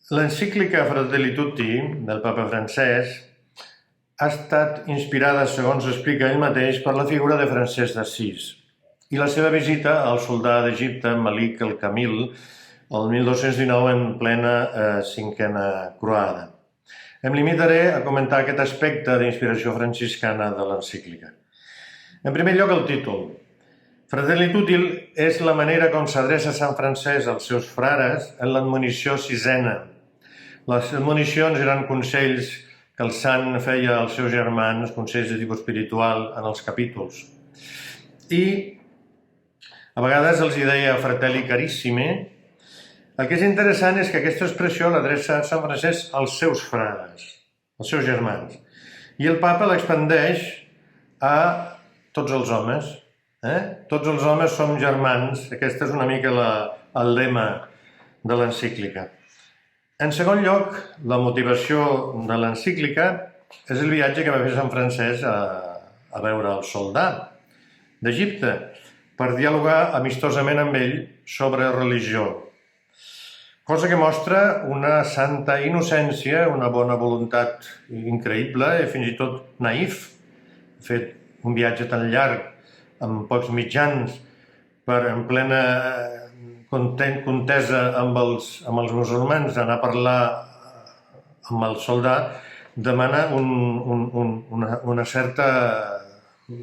L'encíclica Fratelli Tutti del papa Francesc ha estat inspirada, segons explica ell mateix, per la figura de Francesc d'Assís i la seva visita al soldà d'Egipte, Malik el-Kamil, el 1219 en plena cinquena croada. Em limitaré a comentar aquest aspecte d'inspiració franciscana de l'encíclica. En primer lloc, el títol. Fratelli Tutti és la manera com s'adreça Sant Francesc als seus frares en l'admonició sisena. Les admonicions eren consells que el sant feia als seus germans, consells de tipus espiritual en els capítols. I a vegades els hi deia fratelli carissimi. El que és interessant és que aquesta expressió l'adreça Sant Francesc als seus frares, als seus germans. I el papa l'expandeix a tots els homes. Tots els homes som germans. Aquest és una mica el lema de l'encíclica. En segon lloc, la motivació de l'encíclica és el viatge que va fer Sant Francesc a veure el soldà d'Egipte per dialogar amistosament amb ell sobre religió. Cosa que mostra una santa innocència, una bona voluntat increïble i fins i tot naïf. Ha fet un viatge tan llarg amb pocs mitjans en plena contesa amb els musulmans, anar a parlar amb el soldat, demana una certa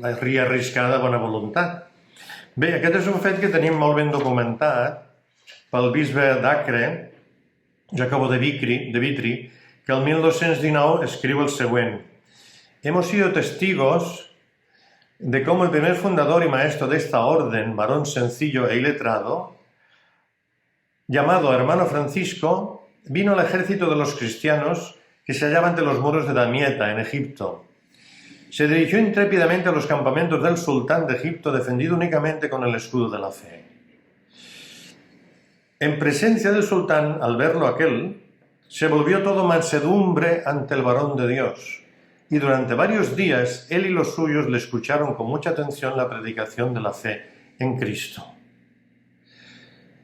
arriscada bona voluntat. Bé, aquest és un fet que tenim molt ben documentat pel bisbe d'Acre, Jacobo de Vitri, que el 1219 escriu el següent: «Hemos sido testigos de cómo el primer fundador y maestro de esta orden, varón sencillo e iletrado, llamado hermano Francisco, vino al ejército de los cristianos que se hallaba ante los muros de Damieta, en Egipto. Se dirigió intrépidamente a los campamentos del sultán de Egipto, defendido únicamente con el escudo de la fe. En presencia del sultán, al verlo aquel, se volvió todo mansedumbre ante el varón de Dios. Y durante varios días él y los suyos le escucharon con mucha atención la predicación de la fe en Cristo».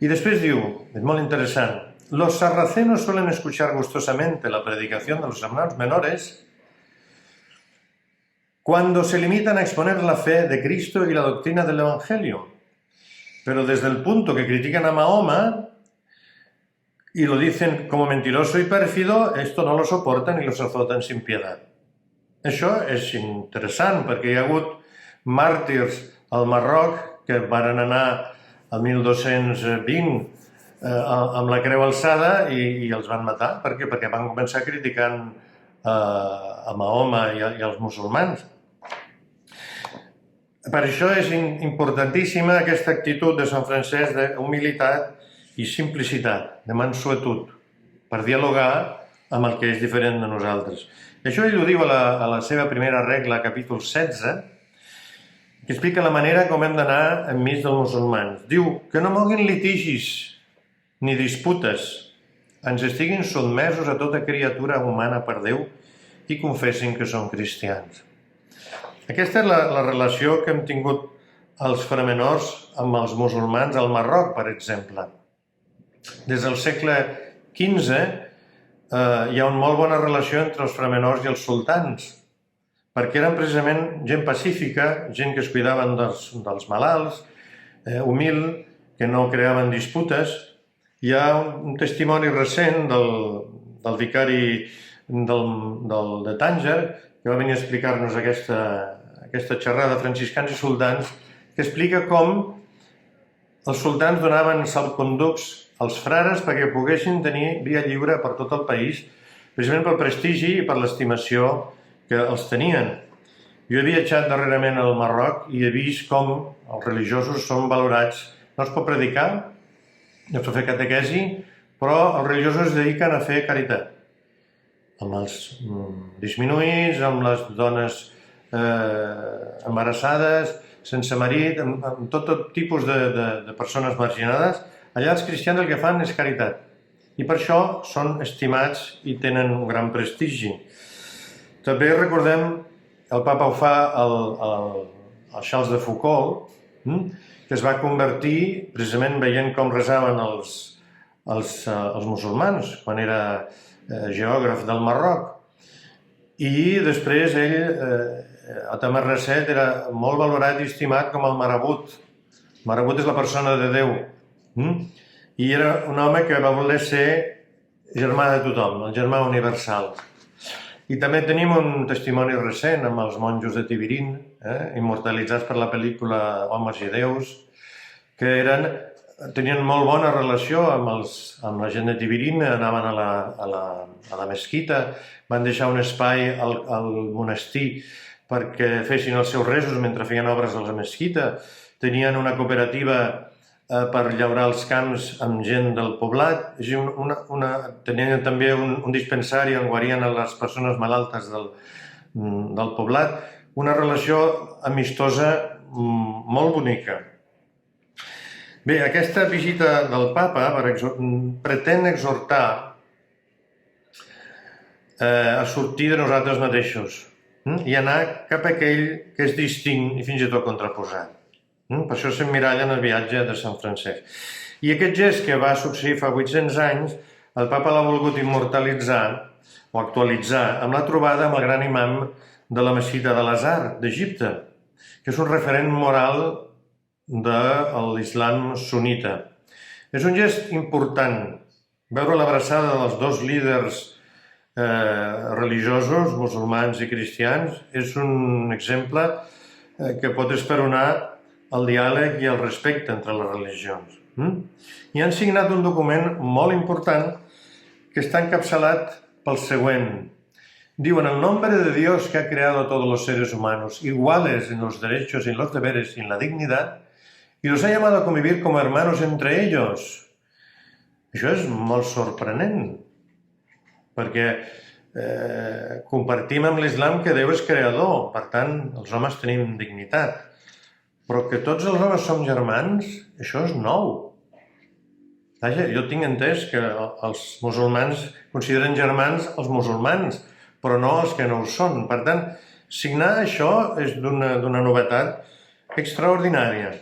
Y després diu, es molt interessant, «Los sarracenos suelen escuchar gustosamente la predicación de los hermanos menores cuando se limitan a exponer la fe de Cristo y la doctrina del Evangelio. Pero desde el punto que critican a Mahoma y lo dicen como mentiroso y pérfido, esto no lo soportan y los azotan sin piedad». Això és interessant perquè hi ha hagut màrtirs al Marroc que van anar el 1220 amb la creu alçada i els van matar. Per què? Perquè van començar criticant a Mahoma i als musulmans. Per això és importantíssima aquesta actitud de Sant Francesc d'humilitat i simplicitat, de mansuetud, per dialogar amb el que és diferent de nosaltres. Això ell ho diu a la seva primera regla, capítol 16, que explica la manera com hem d'anar enmig dels musulmans. Diu que no moguin litigis ni disputes, ens estiguin sotmesos a tota criatura humana per Déu i confessin que són cristians. Aquesta és la relació que hem tingut els framenors amb els musulmans al Marroc, per exemple. Des del segle XV hi ha una molt bona relació entre els framenors i els sultans, perquè eren precisament gent pacífica, gent que es cuidaven dels malalts, humil, que no creaven disputes. Hi ha un testimoni recent del vicari de Tànger, que va venir a explicar-nos aquesta xerrada franciscans i sultans, que explica com els sultans donaven salconducs als frares perquè poguessin tenir via lliure per tot el país, precisament pel prestigi i per l'estimació que els tenien. Jo he viatjat darrerament al Marroc i he vist com els religiosos són valorats. No es pot predicar, no es pot fer catequesi, però els religiosos es dediquen a fer caritat. Amb els disminuïts, amb les dones embarassades, sense marit, amb tot tipus de persones marginades. Allà els cristians el que fan és caritat i per això són estimats i tenen un gran prestigi. També recordem, el papa ho fa al Charles de Foucauld, que es va convertir precisament veient com resaven als musulmans, quan era geògraf del Marroc. I després ell, a Tamarrasset, era molt valorat i estimat com el marabut. El marabut és la persona de Déu. I era un home que va voler ser germà de tothom, el germà universal. I també tenim un testimoni recent amb els monjos de Tibirín, immortalitzats per la pel·lícula Homes i Déus, que tenien molt bona relació amb la gent de Tibirín, anaven a la mesquita, van deixar un espai al monestir perquè fessin els seus resos mentre feien obres a la mesquita, tenien una cooperativa per llaurar els camps amb gent del poblat, tenien també un dispensari on guarien les persones malaltes del poblat, una relació amistosa molt bonica. Bé, aquesta visita del papa pretén exhortar a sortir de nosaltres mateixos i anar cap a aquell que és distint i fins i tot contraposat. Per això s'emmiralla en el viatge de Sant Francesc. I aquest gest que va succeir fa 800 anys, el papa l'ha volgut immortalitzar o actualitzar amb la trobada amb el gran imam de la mesquita de l'Azhar, d'Egipte, que és un referent moral de l'islam sunnita. És un gest important veure l'abraçada dels dos líders religiosos, musulmans i cristians. És un exemple que pot esperonar el diàleg i el respecte entre les religions. I han signat un document molt important que està encapçalat pel següent. Diu: en el nombre de Dios que ha creado a todos los seres humanos, iguales en los derechos y en los deberes y en la dignidad, y los ha llamado a convivir como hermanos entre ellos. Això és molt sorprenent, perquè compartim amb l'islam que Déu és creador, per tant, els homes tenim dignitat. Però que tots els homes som germans, això és nou. Vaja, jo tinc entès que els musulmans consideren germans els musulmans, però no els que no ho són. Per tant, signar això és d'una novetat extraordinària.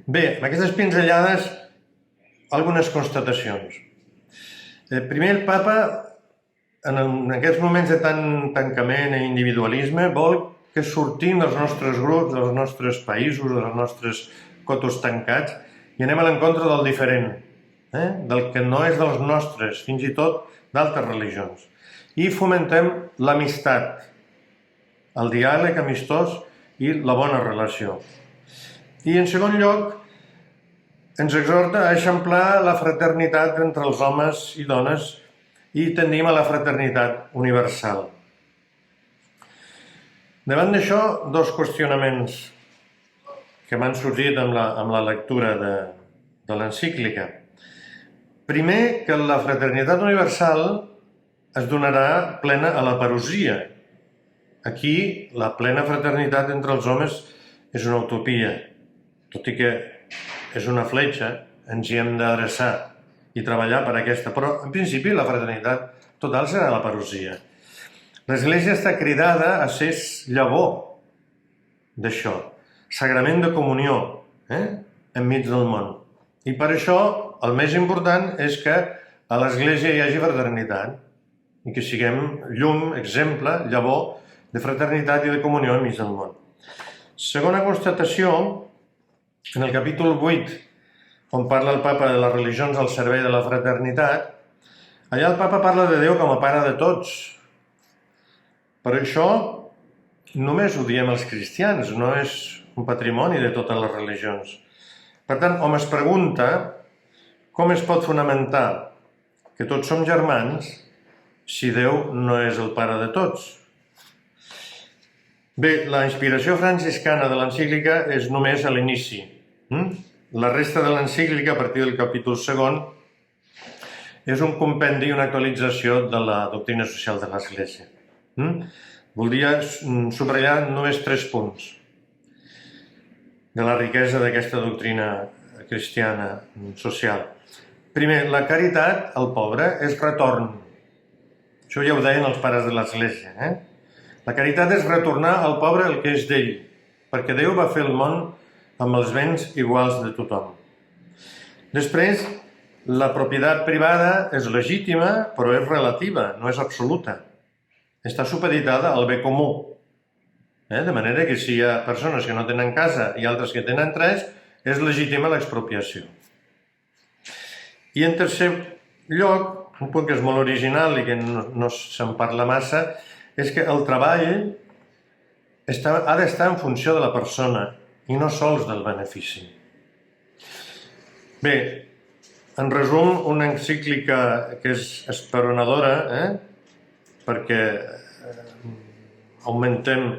Bé, amb aquestes pinzellades, algunes constatacions. Primer, el papa, en aquests moments de tant tancament i individualisme, vol que sortim dels nostres grups, dels nostres països, dels nostres cotos tancats i anem a l'encontre del diferent, del que no és dels nostres, fins i tot d'altres religions. I fomentem l'amistat, el diàleg amistós i la bona relació. I en segon lloc, ens exhorta a eixamplar la fraternitat entre els homes i dones i tendim a la fraternitat universal. Davant d'això, dos qüestionaments que m'han sorgit amb la lectura de l'encíclica. Primer, que la fraternitat universal es donarà plena a la parousia. Aquí, la plena fraternitat entre els homes és una utopia, tot i que és una fletxa, ens hi hem d'adreçar i treballar per aquesta. Però, en principi, la fraternitat total serà la parousia. L'Església està cridada a ser llavor d'això, sagrament de comunió enmig del món. I per això el més important és que a l'Església hi hagi fraternitat i que siguem llum, exemple, llavor de fraternitat i de comunió enmig del món. Segona constatació, en el capítol 8, on parla el papa de les religions al servei de la fraternitat, allà el papa parla de Déu com a pare de tots. Per això només ho diem els cristians, no és un patrimoni de totes les religions. Per tant, hom es pregunta com es pot fonamentar que tots som germans si Déu no és el pare de tots. Bé, la inspiració franciscana de l'encíclica és només a l'inici. La resta de l'encíclica, a partir del capítol segon, és un compendi i una actualització de la doctrina social de l'Església. Voldria subratllar només 3 punts de la riquesa d'aquesta doctrina cristiana social. Primer, la caritat al pobre és retorn. Això ja ho deien els pares de l'Església. La caritat és retornar al pobre el que és d'ell, perquè Déu va fer el món amb els béns iguals de tothom. Després, La propietat privada és legítima, però és relativa, no és absoluta. Està supeditada al bé comú. De manera que si hi ha persones que no tenen casa i altres que tenen 3, és legítima l'expropiació. I en tercer lloc, un punt que és molt original i que no se'n parla massa, és que el treball ha d'estar en funció de la persona i no sols del benefici. Bé, en resum, una encíclica que és esperonadora, perquè augmentem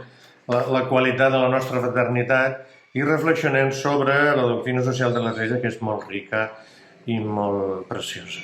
la qualitat de la nostra fraternitat i reflexionem sobre la doctrina social de l'Església, que és molt rica i molt preciosa.